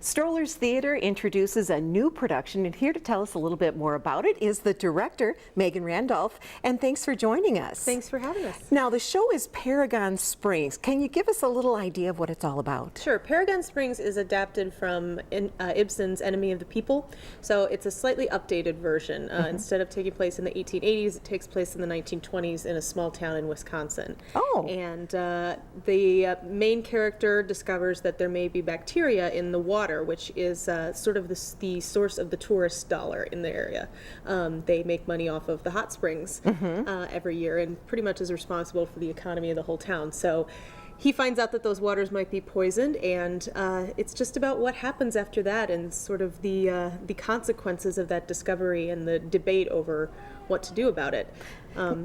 Strollers Theater introduces a new production, and here to tell us a little bit more about it is the director, Megan Randolph, and thanks for joining us. Thanks for having us. Now, the show is Paragon Springs. Can you give us a little idea of what it's all about? Sure. Paragon Springs is adapted from Ibsen's Enemy of the People, so it's a slightly updated version. Instead of taking place in the 1880s, it takes place in the 1920s in a small town in Wisconsin. Oh. And the main character discovers that there may be bacteria in the water, which is sort of the source of the tourist dollar in the area. They make money off of the hot springs every year and pretty much is responsible for the economy of the whole town. So he finds out that those waters might be poisoned, and it's just about what happens after that and sort of the consequences of that discovery and the debate over what to do about it.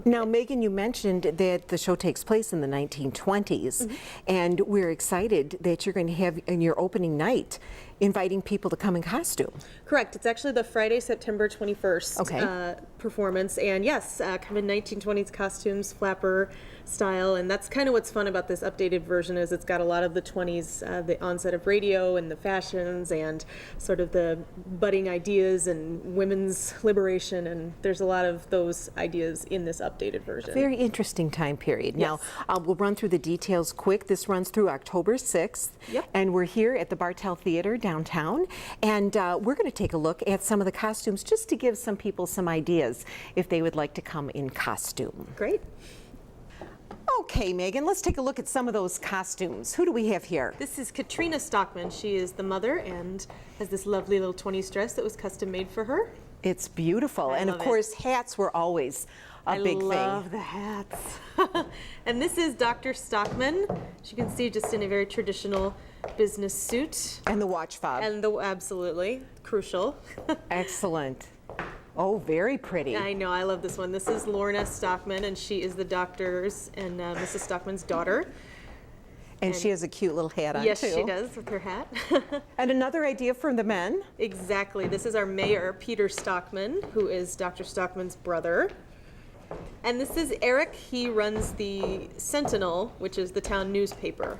Now, Megan, you mentioned that the show takes place in the 1920s, and we're excited that you're going to have in your opening night inviting people to come in costume. Correct. It's actually the Friday, September 21st performance, and yes, come in 1920s costumes, flapper style, and that's kind of what's fun about this updated version is it's got a lot of the 20s, the onset of radio and the fashions and sort of the budding ideas and women's liberation, and there's a lot of those ideas in this updated version. Very interesting time period. Yes. Now, we'll run through the details quick. This runs through October 6th, and we're here at the Bartell Theater downtown, and we're going to take a look at some of the costumes just to give some people some ideas if they would like to come in costume. Great. Okay, Megan, let's take a look at some of those costumes. Who do we have here? This is Katrina Stockman. She is the mother and has this lovely little 20s dress that was custom made for her. It's beautiful, and of course, hats were always a big thing. I love the hats. And this is Dr. Stockman. As you can see, just in a very traditional business suit. And the watch fob. And absolutely crucial. Excellent. Oh, very pretty. I know, I love this one. This is Lorna Stockman, and she is the doctor's and Mrs. Stockman's daughter. And she has a cute little hat on, yes, too. Yes, she does, with her hat. And another idea from the men? Exactly. This is our mayor, Peter Stockman, who is Dr. Stockman's brother. And this is Eric. He runs the Sentinel, which is the town newspaper.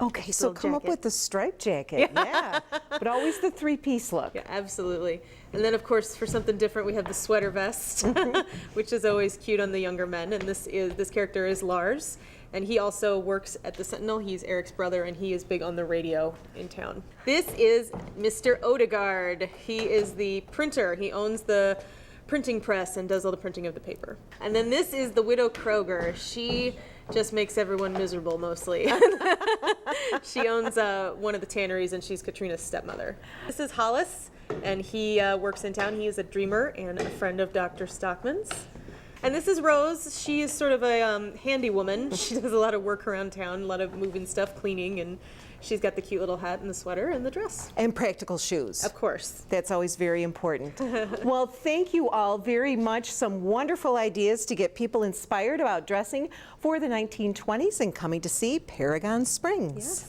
Okay, so come up with the striped jacket, yeah. But always the three-piece look. Yeah, absolutely. And then, of course, for something different, we have the sweater vest, which is always cute on the younger men. And this character is Lars, and he also works at the Sentinel. He's Eric's brother, and he is big on the radio in town. This is Mr. Odegaard. He is the printer. He owns the printing press and does all the printing of the paper. And then this is the Widow Kroger. She just makes everyone miserable, mostly. She owns one of the tanneries, and she's Katrina's stepmother. This is Hollis, and he works in town. He is a dreamer and a friend of Dr. Stockman's. And this is Rose. She is sort of a handy woman. She does a lot of work around town, a lot of moving stuff, cleaning, and she's got the cute little hat and the sweater and the dress. And practical shoes. Of course. That's always very important. Well, thank you all very much. Some wonderful ideas to get people inspired about dressing for the 1920s and coming to see Paragon Springs. Yes.